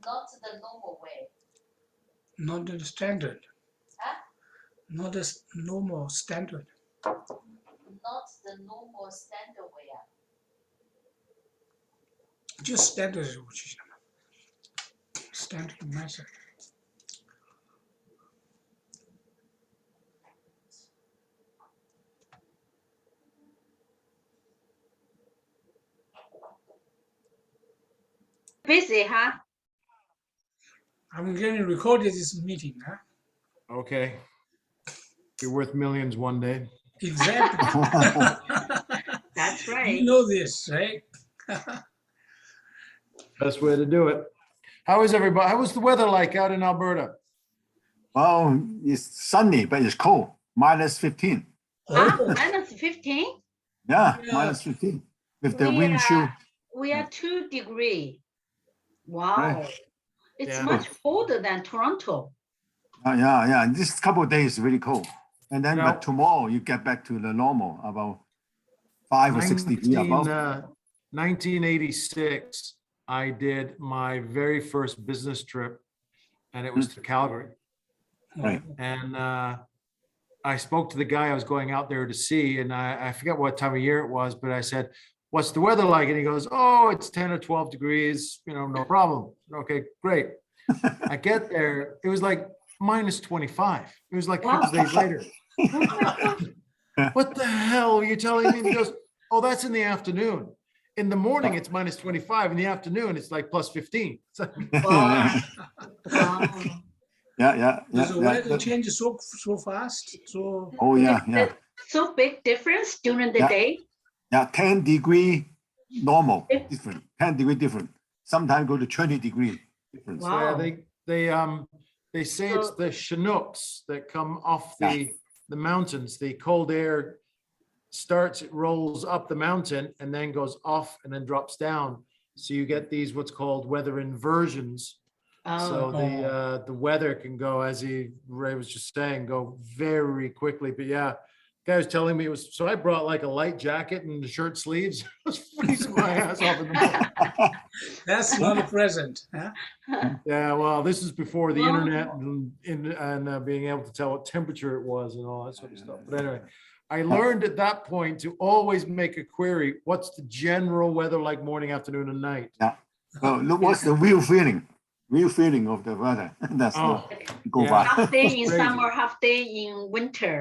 Not the normal way. Not the standard. Huh? Not the normal standard. Not the normal standard way 啊。就 standard 是我去想的 standard method. Busy, huh? I'm getting recorded this meeting, huh? Okay. You're worth millions one day. Exactly. That's You right. know this, right? Best way to do it. How is everybody? How was the weather like out in Alberta? Well, it's sunny, but it's cold. -15. Huh? Oh, -15? Yeah, Yeah. -15. With the We wind are- chill. We are 2 degrees. Wow. Right. It's Yeah. much colder than Toronto. Yeah. This couple of days is really cold. And then, No. but tomorrow you get back to the normal, about 5 or 6 degrees above. 1986, I did my very first business trip, and it was to Calgary. Right. And I spoke to the guy I was going out there to see, and I forget what time of year it was, but I said, "What's the weather like?" And he goes, "Oh, it's 10 or 12 degrees, no problem." Okay, great. I get there, it was like -25. It was like a couple days later. What the hell are you telling me? And he goes, "Oh, that's in the afternoon. In the morning, it's -25. In the afternoon, it's like +15. It's like, Wow. Wow. Yeah. does the weather change so fast? So Oh, yeah. So big difference during the Yeah. day? Yeah, 10 degree normal, Yeah. different, 10 degree different. Sometimes go to 20 degree difference. Wow. Yeah, they say it's So- the Chinooks that come off the mountains. The cold air starts, it rolls up the mountain and then goes off and then drops down. So you get these what's called weather inversions. So Oh, the weather can go, as Ray was just saying, go very quickly. But yeah, guy was telling me it was, so I brought like a light jacket and short sleeves. I was freezing my ass off in the morning. that's not a present, huh? Yeah, well, this is before the Wow. internet and being able to tell what temperature it was and all that sort of stuff. But anyway, I learned at that point to always make a query. What's the general weather like morning, afternoon, and night? Well, look, what's the real feeling? Real feeling of the weather. That's Oh, the go yeah. by. half day in Crazy. summer, half day in winter.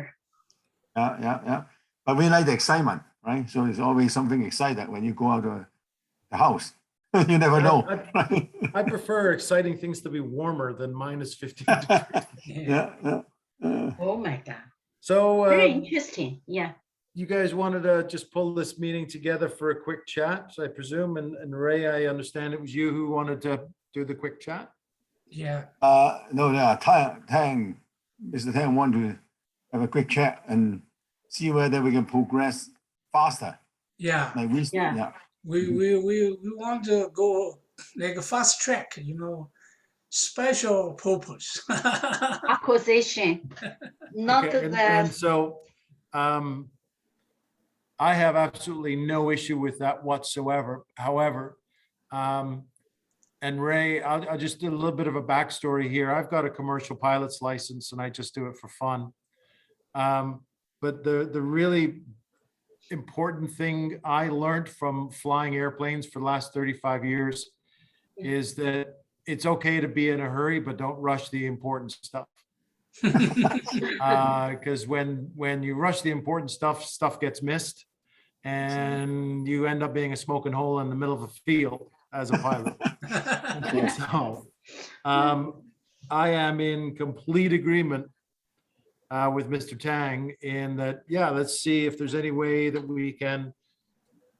Yeah. But we like the excitement, right? So it's always something exciting when you go out of the house. You never know. I prefer exciting things to be warmer than -15 degrees. Yeah. Oh my God. So Very interesting. Yeah. you guys wanted to just pull this meeting together for a quick chat, so I presume, and Ray, I understand it was you who wanted to do the quick chat. Yeah. No, Mr. Tang want to have a quick chat and see whether we can progress faster. Yeah. Like we, Yeah. yeah. We want to go like a fast track, special purpose. Acquisition. Not Okay, and so I have absolutely no issue with that whatsoever. However, and Ray, I'll just do a little bit of a backstory here. I've got a commercial pilot's license and I just do it for fun. But the really important thing I learned from flying airplanes for the last 35 years is that it's okay to be in a hurry, but don't rush the important stuff. Because when you rush the important stuff gets missed, and you end up being a smoking hole in the middle of a field as a pilot. So I am in complete agreement with Mr. Tang in that, yeah, let's see if there's any way that we can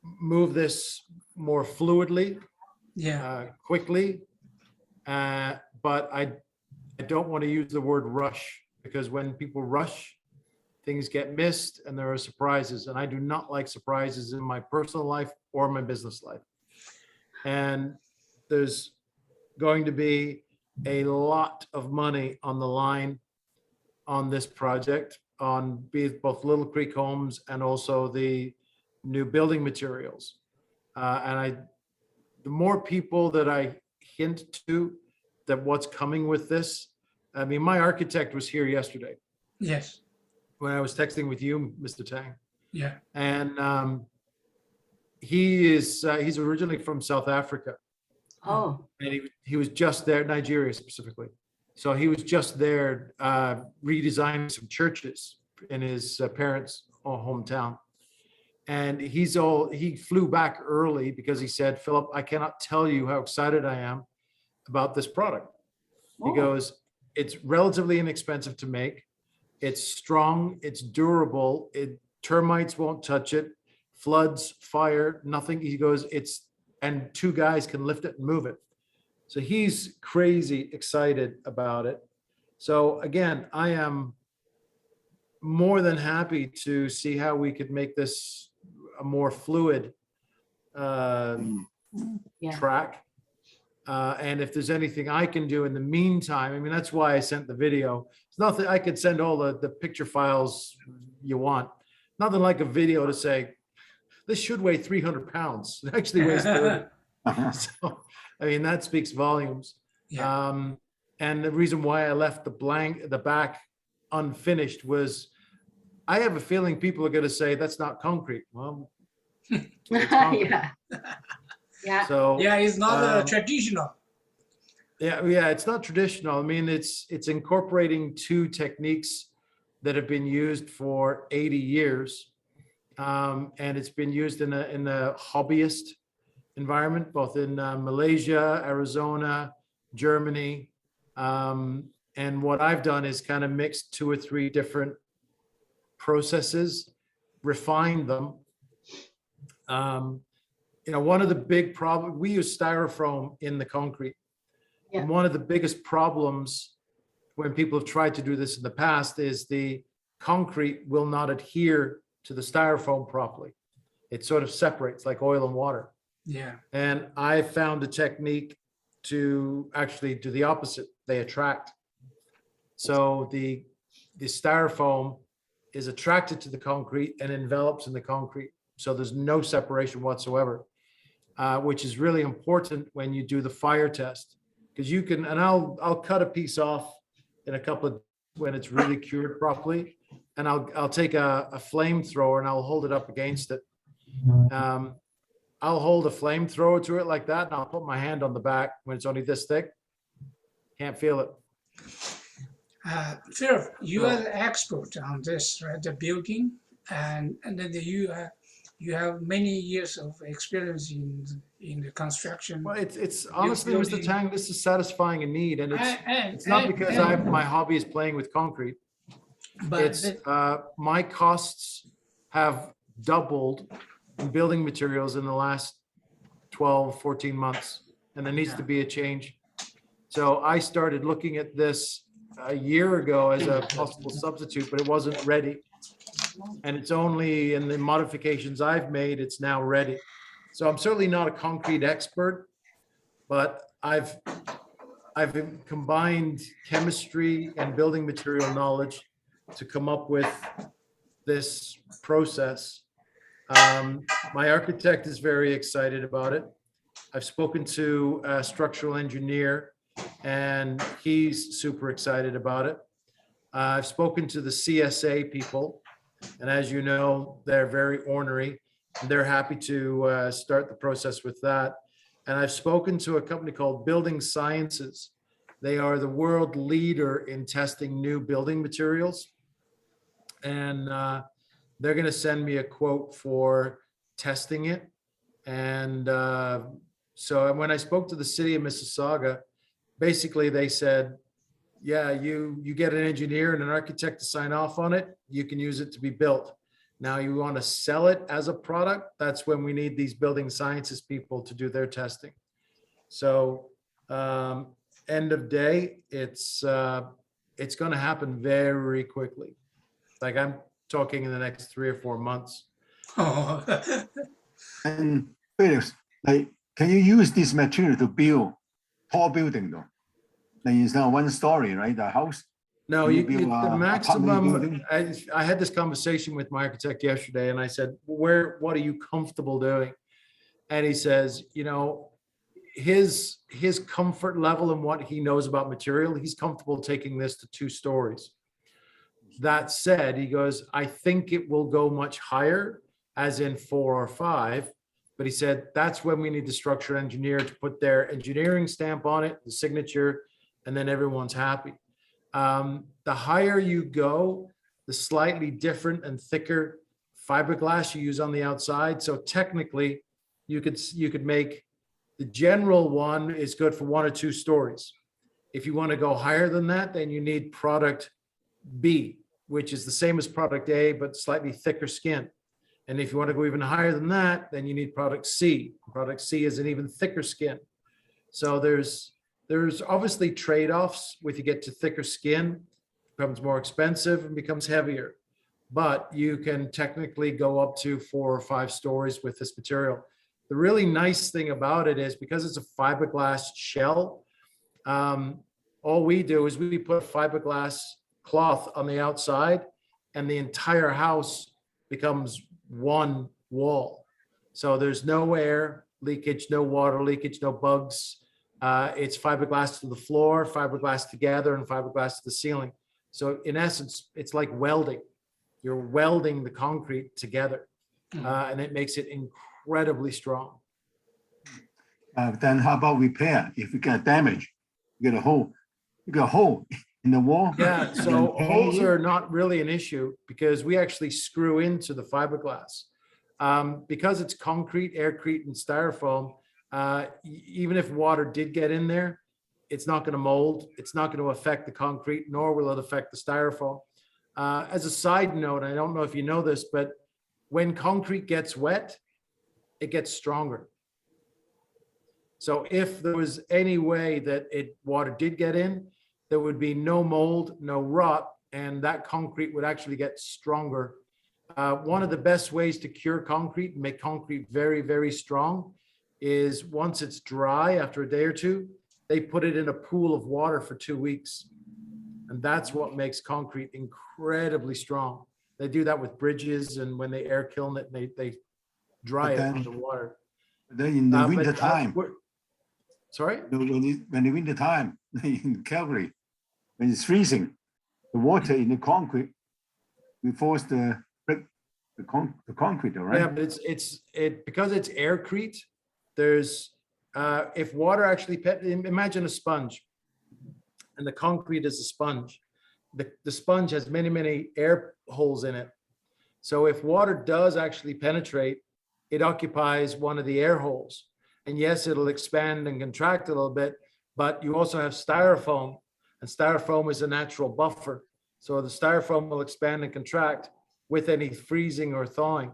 move this more fluidly, quickly. But I don't want to use the word rush, because when people rush, things get missed and there are surprises. And I do not like surprises in my personal life or my business life. And there's going to be a lot of money on the line on this project, on both Little Creek Homes and also the new building materials. And the more people that I hint to that what's coming with this. I mean, my architect was here yesterday Yes. when I was texting with you, Mr. Tang. Yeah. And he's originally from South Africa, Oh, and he was just there, Nigeria specifically. So he was just there redesigning some churches in his parents' hometown. And he flew back early because he said, Philip, I cannot tell you how excited I am about this product. He Oh. goes, it's relatively inexpensive to make. It's strong, it's durable, termites won't touch it, floods, fire, nothing. He goes, and two guys can lift it and move it. So he's crazy excited about it. So again, I am more than happy to see how we could make this a more fluid Yeah. track. And if there's anything I can do in the meantime, I mean, that's why I sent the video. It's nothing, I could send all the picture files you want. Nothing like a video to say, this should weigh 300 pounds. It actually weighs 30. So, I mean, that speaks volumes. Yeah. And the reason why I left the back unfinished was I have a feeling people are going to say that's not concrete. Well, it's concrete. Yeah. Yeah. So Yeah, it's not traditional. yeah, it's not traditional. I mean, it's incorporating two techniques that have been used for 80 years. And it's been used in a hobbyist environment, both in Malaysia, Arizona, Germany. And what I've done is kind of mixed 2 or 3 different processes, refined them. You know, one of the big problems, we use styrofoam in the concrete. Yeah. And one of the biggest problems when people have tried to do this in the past is the concrete will not adhere to the styrofoam properly. It sort of separates like oil and water. Yeah. And I found a technique to actually do the opposite. They attract. So the styrofoam is attracted to the concrete and envelops in the concrete. So there's no separation whatsoever, which is really important when you do the fire test. Because you can, and I'll cut a piece off in a couple of, when it's really cured properly, and I'll take a flamethrower and I'll hold it up against it. I'll hold a flamethrower to it like that, and I'll put my hand on the back when it's only this thick. Can't feel it. Philip, you are the expert on this, right? The building, and then you have many years of experience in the construction. Well, it's honestly, Mr. building. Tang, this is satisfying a need, and it's not And- because and- my hobby is playing with concrete. But It's my costs have doubled in building materials in the last 12, 14 months, and there needs to be a change. So I started looking at this a year ago as a possible substitute, but it wasn't ready. And it's only in the modifications I've made, it's now ready. So I'm certainly not a concrete expert, but I've combined chemistry and building material knowledge to come up with this process. My architect is very excited about it. I've spoken to a structural engineer and he's super excited about it. I've spoken to the CSA people, and as you know, they're very ornery. They're happy to start the process with that. And I've spoken to a company called Building Sciences. They are the world leader in testing new building materials. And they're going to send me a quote for testing it. And so when I spoke to the city of Mississauga, basically they said, yeah, you get an engineer and an architect to sign off on it, you can use it to be built. Now you want to sell it as a product, that's when we need these building sciences people to do their testing. So end of day, it's going to happen very quickly. Like I'm talking in the next 3 or 4 months. oh, And Felix, like, can you use this material to build tall building though? Like it's not 1 story, right? The house. No, Can you you, build the a maximum, apartment building? I had this conversation with my architect yesterday and I said, what are you comfortable doing? And he says, you know, his comfort level and what he knows about material, he's comfortable taking this to 2 stories. That said, he goes, I think it will go much higher, as in 4 or 5. But he said, that's when we need the structural engineer to put their engineering stamp on it, the signature, and then everyone's happy. The higher you go, the slightly different and thicker fiberglass you use on the outside. So technically, you could make the general one is good for 1 or 2 stories. If you want to go higher than that, then you need product B, which is the same as product A, but slightly thicker skin. And if you want to go even higher than that, then you need product C. Product C is an even thicker skin. So there's obviously trade-offs. With you get to thicker skin, it becomes more expensive and becomes heavier. But you can technically go up to 4 or 5 stories with this material. The really nice thing about it is because it's a fiberglass shell, all we do is we put fiberglass cloth on the outside and the entire house becomes one wall. So there's no air leakage, no water leakage, no bugs. It's fiberglass to the floor, fiberglass together, and fiberglass to the ceiling. So in essence, it's like welding. You're welding the concrete together, and it makes it incredibly strong. Then how about repair? If you get damage, you get a hole in the wall. Yeah, so holes are not really an issue because we actually screw into the fiberglass. Because it's concrete, aircrete, and styrofoam, even if water did get in there, it's not going to mold. It's not going to affect the concrete, nor will it affect the styrofoam. As a side note, I don't know if you know this, but when concrete gets wet, it gets stronger. So if there was any way that water did get in, there would be no mold, no rot, and that concrete would actually get stronger. One of the best ways to cure concrete and make concrete very, very strong is once it's dry after a day or 2, they put it in a pool of water for 2 weeks. And that's what makes concrete incredibly strong. They do that with bridges, and when they air kiln it, they dry it under water. Then in the winter time, sorry? When the winter time in Calgary, when it's freezing, the water in the concrete, we force the concrete, all right? Yeah, but it's because it's aircrete. There's if water actually imagine a sponge, and the concrete is a sponge. The sponge has many air holes in it. So if water does actually penetrate, it occupies one of the air holes. And yes, it'll expand and contract a little bit, but you also have styrofoam, and styrofoam is a natural buffer. So the styrofoam will expand and contract with any freezing or thawing.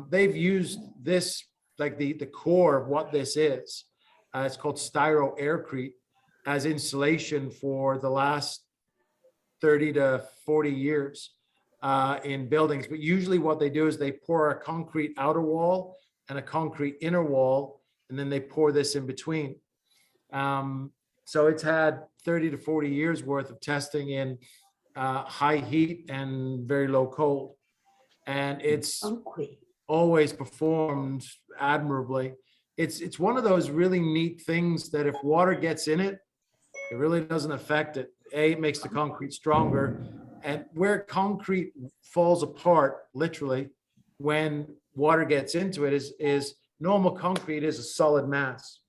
They've used this, like the core of what this is. It's called styro aircrete as insulation for the last 30 to 40 years in buildings. But usually what they do is they pour a concrete outer wall and a concrete inner wall, and then they pour this in between. So it's had 30 to 40 years worth of testing in high heat and very low cold. And it's always performed admirably. It's one of those really neat things that if water gets in it, it really doesn't affect it. It makes the concrete stronger. And where concrete falls apart, literally, when water gets into it is normal concrete is a solid mass.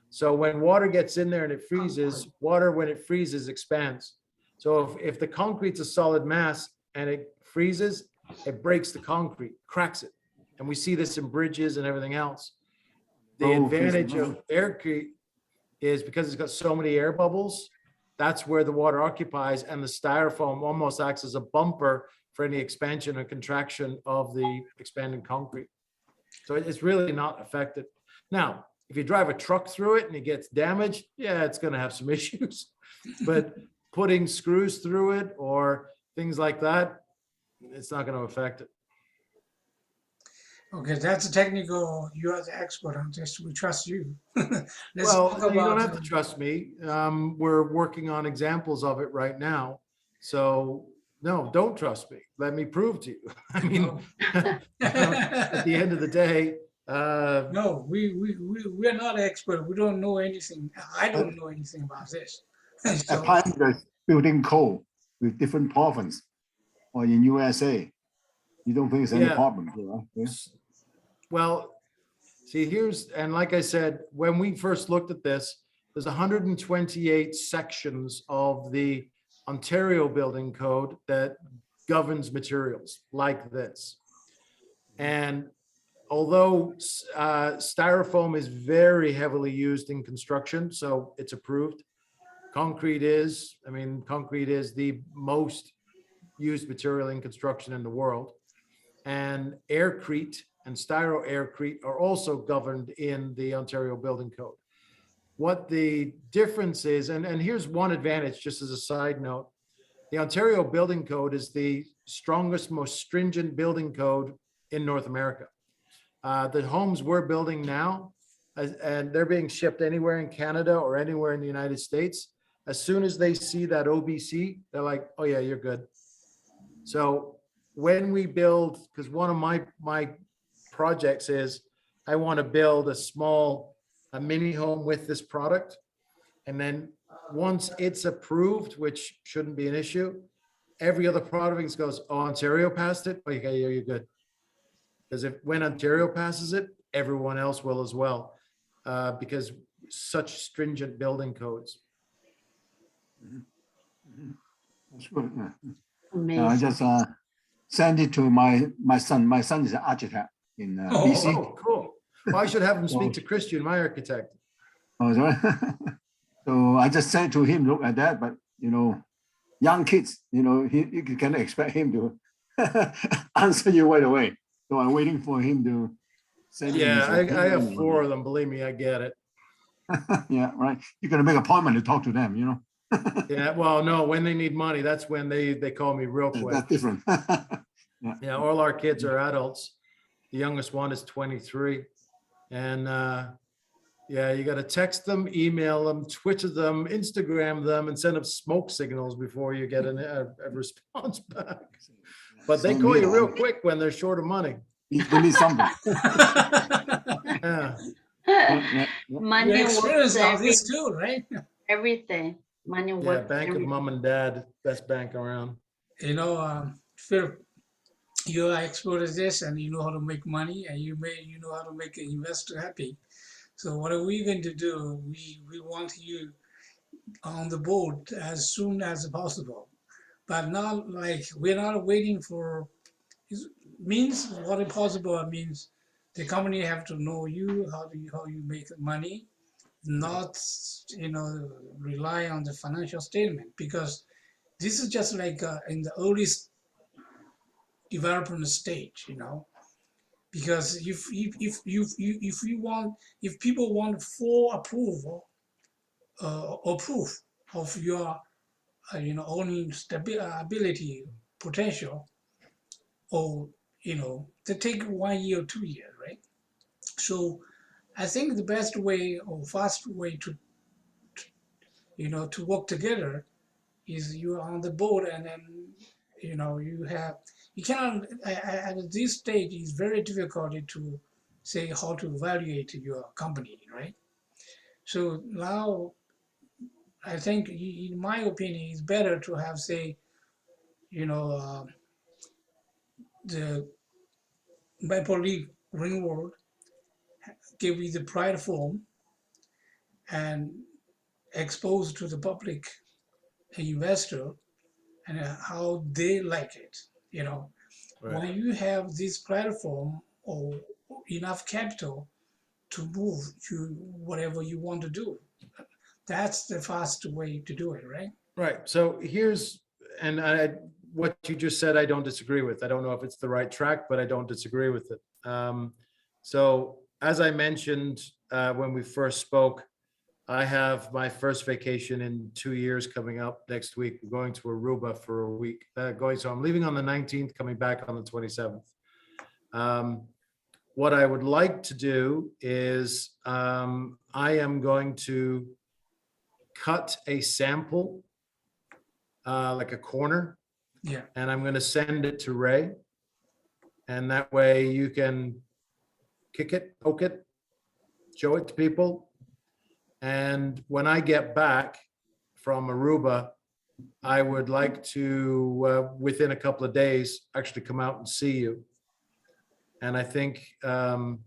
So when water gets in there and it freezes, water, when it freezes, expands. So if the concrete's a solid mass and it freezes, it breaks the concrete, cracks it. And we see this in bridges and everything else. The advantage of aircrete is because it's got so many air bubbles, that's where the water occupies, and the styrofoam almost acts as a bumper for any expansion or contraction of the expanding concrete. So it's really not affected. Now, if you drive a truck through it and it gets damaged, yeah, it's going to have some issues. But putting screws through it or things like that, it's not going to affect it. Okay, that's technical. You are the expert on this. We trust you. Well, you don't have to trust me. We're working on examples of it right now. So no, don't trust me. Let me prove to you. I mean, at the end of the day, No, we're not expert. We don't know anything. I don't know anything about this. So, Applying the building code with different province or in USA, you don't think it's any Yeah. problem? Yeah. Well, see, and like I said, when we first looked at this, there's 128 sections of the Ontario Building Code that governs materials like this. And although styrofoam is very heavily used in construction, so it's approved. Concrete is the most used material in construction in the world. And aircrete and styro aircrete are also governed in the Ontario Building Code. What the difference is, and here's one advantage, just as a side note, the Ontario Building Code is the strongest, most stringent building code in North America. The homes we're building now, and they're being shipped anywhere in Canada or anywhere in the United States, as soon as they see that OBC, they're like, oh yeah, you're good. So when we build, because one of my projects is I want to build a mini home with this product. And then once it's approved, which shouldn't be an issue, every other province goes, oh, Ontario passed it. Okay, yeah, you're good. Because when Ontario passes it, everyone else will as well, because such stringent building codes. That's good. Yeah. I Amazing. just send it to my son. My son is an architect in BC. Oh, cool. Well, I should have him speak to Christian, my architect. Oh, sorry. So I just said to him, look at that, but young kids, you cannot expect him to answer you right away. So I'm waiting for him to send me Yeah, his I have opinion. 4 of them. Believe me, I get it. Yeah, right. You're gonna make an appointment to talk to them, Yeah, well, no, when they need money, that's when they call me real quick. That's different. Yeah, all our kids are adults. The youngest one is 23. And yeah, you got to text them, email them, Twitter them, Instagram them, and send them smoke signals before you get a response back. But they Same call you here. real quick when they're short of money. They need something. Yeah. Yeah. you Money experience works all this too, right? everything. Money Yeah, works. bank of everything. mom and dad, best bank around. Phil, you are expert at this, and you know how to make money, and you know how to make an investor happy. So what are we going to do? We want you on the board as soon as possible, but not like we're not waiting for. Means what is possible means the company have to know you how you make money, not rely on the financial statement, because this is just like in the earliest development stage, because if people want full approval or proof of your owning ability potential, or they take 1 year or 2 years, right? So I think the best way or fast way to work together is you are on the board, and then you cannot at this stage it's very difficult to say how to evaluate your company, right? So now I think, in my opinion, it's better to have, say, the Maple Leaf Ringworld give you the platform and expose to the public investor and how they like it. Right. When you have this platform or enough capital to move to whatever you want to do, that's the fast way to do it, right? Right. So what you just said, I don't disagree with. I don't know if it's the right track, but I don't disagree with it. So as I mentioned, when we first spoke, I have my first vacation in 2 years coming up next week. We're going to Aruba for a week. So I'm leaving on the 19th, coming back on the 27th. What I would like to do is I am going to cut a sample, like a corner, Yeah. and I'm going to send it to Ray. And that way you can kick it, poke it, show it to people. And when I get back from Aruba, I would like to, within a couple of days, actually come out and see you. And I think I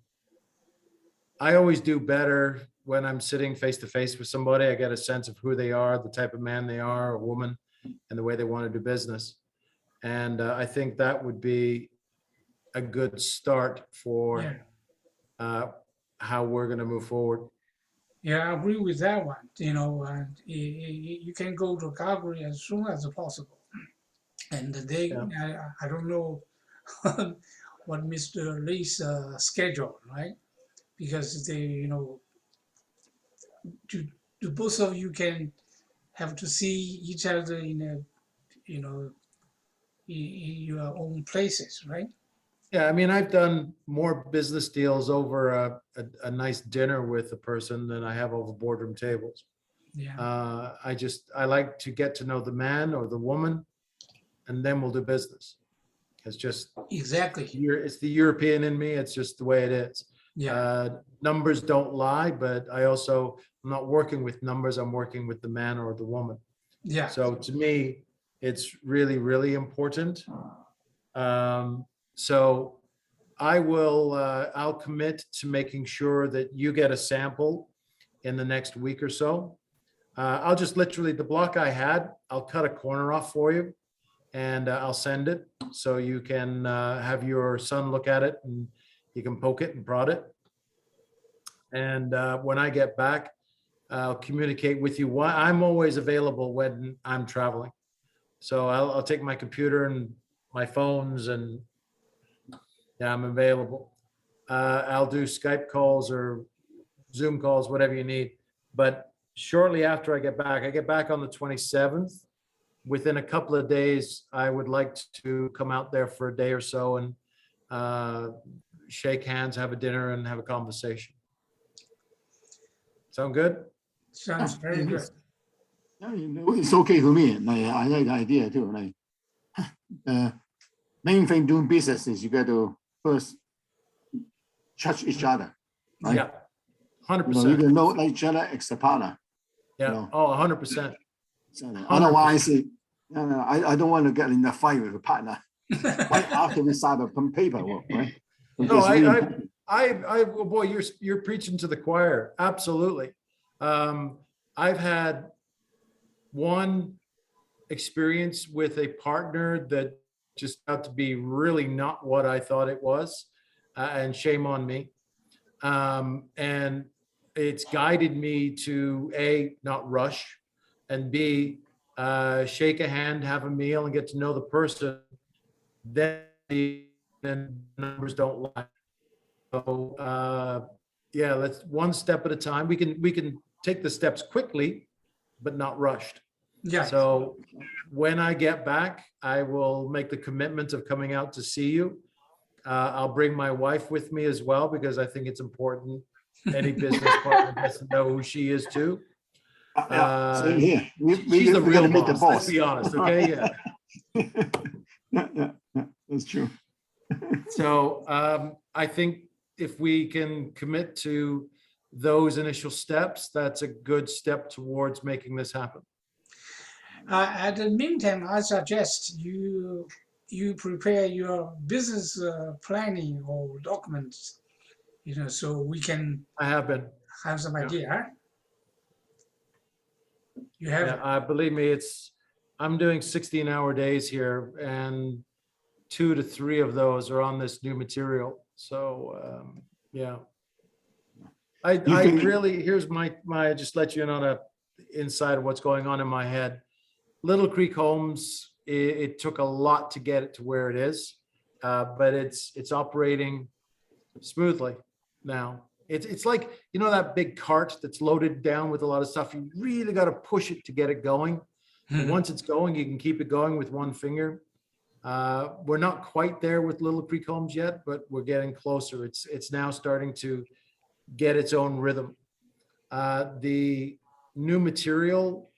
always do better when I'm sitting face to face with somebody. I get a sense of who they are, the type of man they are, or woman, and the way they want to do business. And I think that would be a good start for Yeah. how we're going to move forward. Yeah, I agree with that one. You know, you can go to Calgary as soon as possible. And they, Yeah. I don't know what Mr. Lee's schedule, right? Because they, you know, to both of you can have to see each other in a, you know, in your own places, right? Yeah, I mean, I've done more business deals over a nice dinner with a person than I have over boardroom tables. Yeah. I like to get to know the man or the woman, and then we'll do business. It's just, Exactly. it's the European in me. It's just the way it is. Yeah. Numbers don't lie, but I'm not working with numbers. I'm working with the man or the woman. Yeah. So to me, it's really, really important. So I'll commit to making sure that you get a sample in the next week or so. I'll just literally, the block I had, I'll cut a corner off for you and I'll send it so you can have your son look at it and you can poke it and prod it. And when I get back, I'll communicate with you. I'm always available when I'm traveling. So I'll take my computer and my phones and yeah, I'm available. I'll do Skype calls or Zoom calls, whatever you need. But shortly after I get back on the 27th. Within a couple of days, I would like to come out there for a day or so and shake hands, have a dinner and have a conversation. Sound good? Sounds very good. Yeah, you know, it's okay for me. I like the idea too. Like, main thing doing business is you got to first trust each other, right? Yeah, 100%. You know, you can know each other as a partner. Yeah, You know? oh, 100%. Otherwise, I don't want to get in a fight with a partner right after we sign the paperwork, right? No, well, boy, you're preaching to the choir. Absolutely. I've had one experience with a partner that just got to be really not what I thought it was, and shame on me. And it's guided me to A, not rush, and B, shake a hand, have a meal, and get to know the person. Then numbers don't lie. So yeah, let's one step at a time. We can take the steps quickly, but not rushed. Yeah. So when I get back, I will make the commitment of coming out to see you. I'll bring my wife with me as well, because I think it's important. Any business partner has to know who she is too. Same here. She's the real meet the boss, boss. let's be honest, okay? Yeah. Yeah, that's true. So I think if we can commit to those initial steps, that's a good step towards making this happen. At the meantime, I suggest you prepare your business planning or documents, you know, so we can I have been. have some Yeah. idea. You have it. Yeah, believe me, I'm doing 16-hour days here, and 2 to 3 of those are on this new material. So yeah, I really, here's my just let you in on a inside of what's going on in my head. Little Creek Homes, it took a lot to get it to where it is, but it's operating smoothly now. It's like, you know, that big cart that's loaded down with a lot of stuff. You really got to push it to get it going. And once it's going, you can keep it going with one finger. We're not quite there with Little Creek Homes yet, but we're getting closer. It's now starting to get its own rhythm. The new material,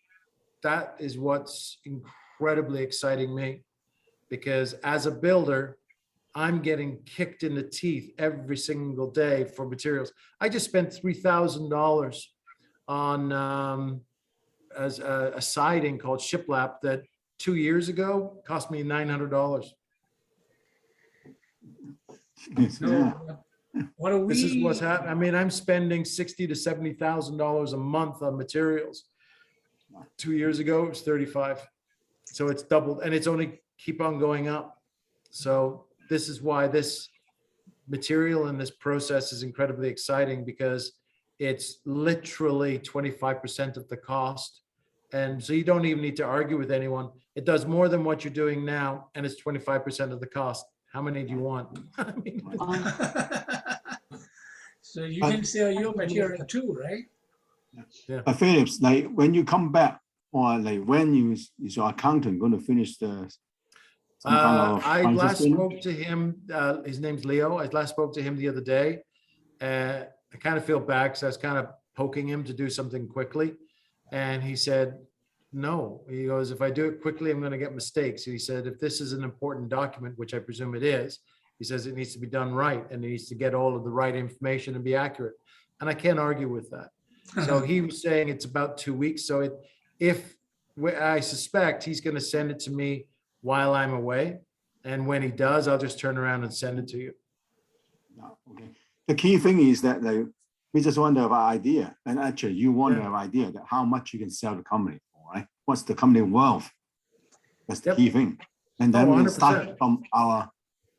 that is what's incredibly exciting me, because as a builder, I'm getting kicked in the teeth every single day for materials. I just spent $3,000 on as a siding called shiplap that 2 years ago cost me $900. No, what are This is what's we, happening. I mean, I'm spending $60,000 to $70,000 a month on materials. 2 years ago, it was 35. So it's doubled, and it's only keep on going up. So this is why this material and this process is incredibly exciting, because it's literally 25% of the cost. And so you don't even need to argue with anyone. It does more than what you're doing now, and it's 25% of the cost. How many do you want? I mean, so you can sell your material too, right? But Phillips, like when you come back, or like when is your accountant going to finish the some kind of I financial last statement? spoke to him, his name's Leo. I last spoke to him the other day. I kind of feel bad because I was kind of poking him to do something quickly. And he said, no, he goes, if I do it quickly, I'm going to get mistakes. He said, if this is an important document, which I presume it is, he says it needs to be done right, and it needs to get all of the right information and be accurate. And I can't argue with that. So he was saying it's about 2 weeks. So I suspect he's going to send it to me while I'm away. And when he does, I'll just turn around and send it to you. No, okay. The key thing is that like, we just want to have an idea, and actually you want to Yeah. have an idea that how much you can sell the company for, right? What's the company worth? That's the Yep. key thing. And then we 100%. start from our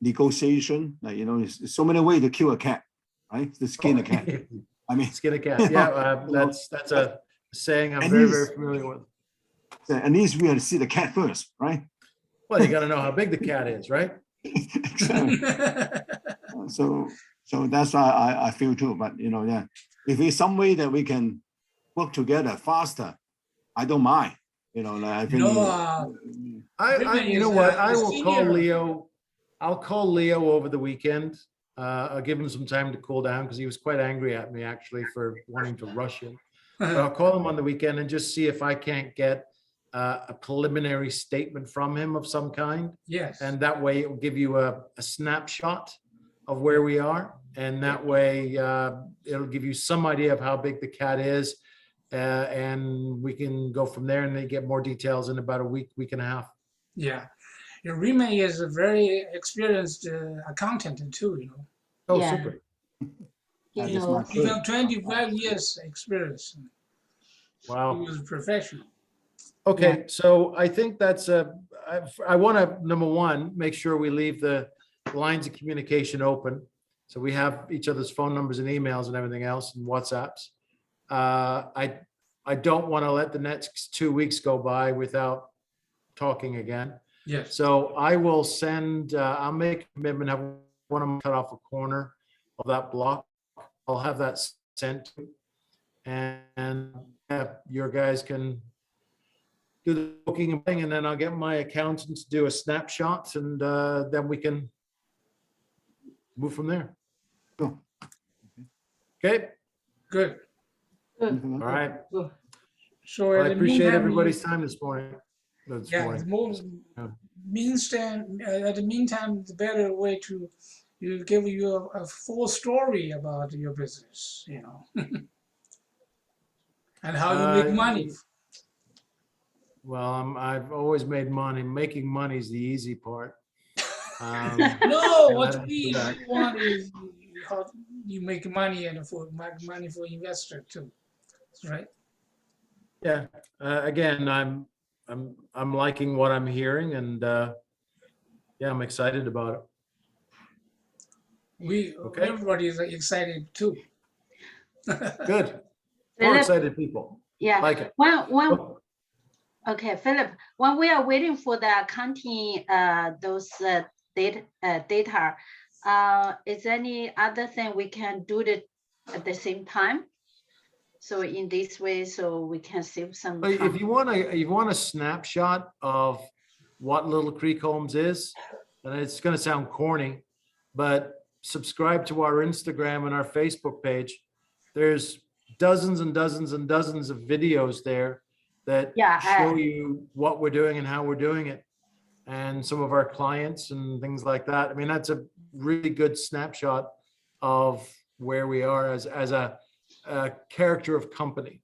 negotiation. Like, you know, there's so many ways to kill a cat, right? To skin a cat. I mean, Skin a cat. Yeah, that's a saying I'm At very, least- very familiar with. at least we have to see the cat first, right? Well, you got to know how big the cat is, right? Exactly. So that's why I feel too. But you know, yeah, if there's some way that we can work together faster, I don't mind. You know, like I think. You know what? I will call Leo. I'll call Leo over the weekend. I'll give him some time to cool down because he was quite angry at me actually for wanting to rush him. But I'll call him on the weekend and just see if I can't get a preliminary statement from him of some kind. Yes. And that way it will give you a snapshot of where we are. And that way it'll give you some idea of how big the cat is. And we can go from there and then get more details in about a week, week and a half. Yeah. Rime is a very experienced accountant too, you know. Oh, Yeah. super. You That is know, my He got 25 years experience. He Wow. was a professional. Okay, so I think that's I want to, number one, make sure we leave the lines of communication open. So we have each other's phone numbers and emails and everything else and WhatsApps. I don't want to let the next 2 weeks go by without talking again. Yes. So I will send, I'll make a commitment, have one of them cut off a corner of that block. I'll have that sent to you. And your guys can do the booking thing, and then I'll get my accountant to do a snapshot, and then we can move from there. Sure. Okay, Good. good. all right. So Well, at I the appreciate meantime, everybody's time this morning. Yeah, the most at the meantime, the better way to give you a full story about your business, you know, and how you make money. Well, I've always made money. Making money is the easy part. No, and I what don't we do that. want is how you make money and make money for investor too, right? Yeah. Again, I'm liking what I'm hearing, and yeah, I'm excited about it. Okay. Everybody is excited too. Good. More Philip, excited people. yeah. Like it. Okay, Philip, when we are waiting for the accounting, those data, is there any other thing we can do at the same time? So in this way, so we can save some time. If you want a snapshot of what Little Creek Homes is, and it's going to sound corny, but subscribe to our Instagram and our Facebook page. There's dozens and dozens and dozens of videos there that show you what we're doing and how we're doing it. and some of our clients and things like that. I mean, that's a really good snapshot of where we are as a character of company.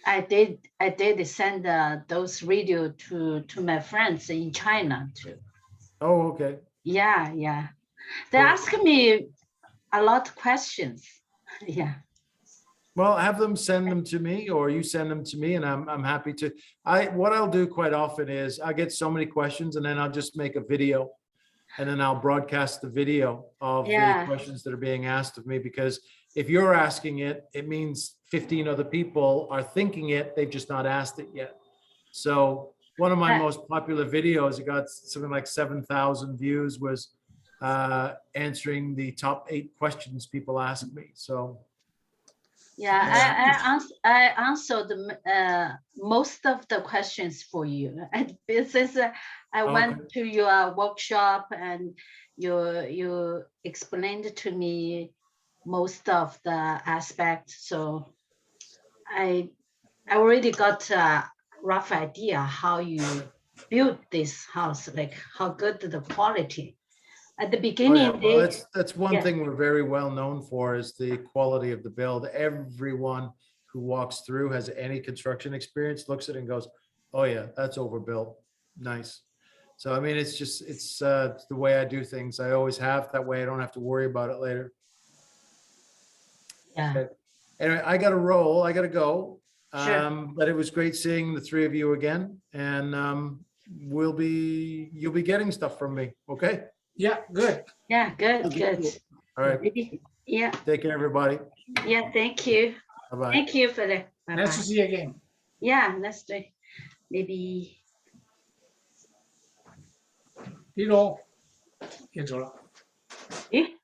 I did send those video to my friends in China too. Oh, okay. Yeah, yeah. They Cool. ask me a lot of questions. Yeah. Well, have them send them to me, or you send them to me, and I'm happy to. What I'll do quite often is I get so many questions, and then I'll just make a video, and then I'll broadcast the video of Yeah. the questions that are being asked of me. Because if you're asking it, it means 15 other people are thinking it, they've just not asked it yet. So one of my most popular videos, it got something like 7,000 views, was answering the top 8 questions people ask me. So Yeah, I answered most of the questions for you. And since I went to your workshop and you explained to me most of the aspects, so I already got a rough idea how you built this house, like how good the quality. At the oh, beginning, yeah. Well, that's one yeah. thing we're very well known for, is the quality of the build. Everyone who walks through, has any construction experience, looks at it and goes, oh yeah, that's overbuilt. Nice. So, I mean, it's just, it's the way I do things. I always have. That way I don't have to worry about it later. Yeah. Okay. Anyway, I got to roll. I got to go. Sure. But it was great seeing the 3 of you again. And you'll be getting stuff from me. Okay. Yeah, good. Yeah, good, good. All right. Maybe, yeah, Take care, everybody. yeah, thank you. Bye-bye. Thank you, Philip. Bye-bye. Nice to see you again. Yeah, let's do it. Maybe. 李总也走了。诶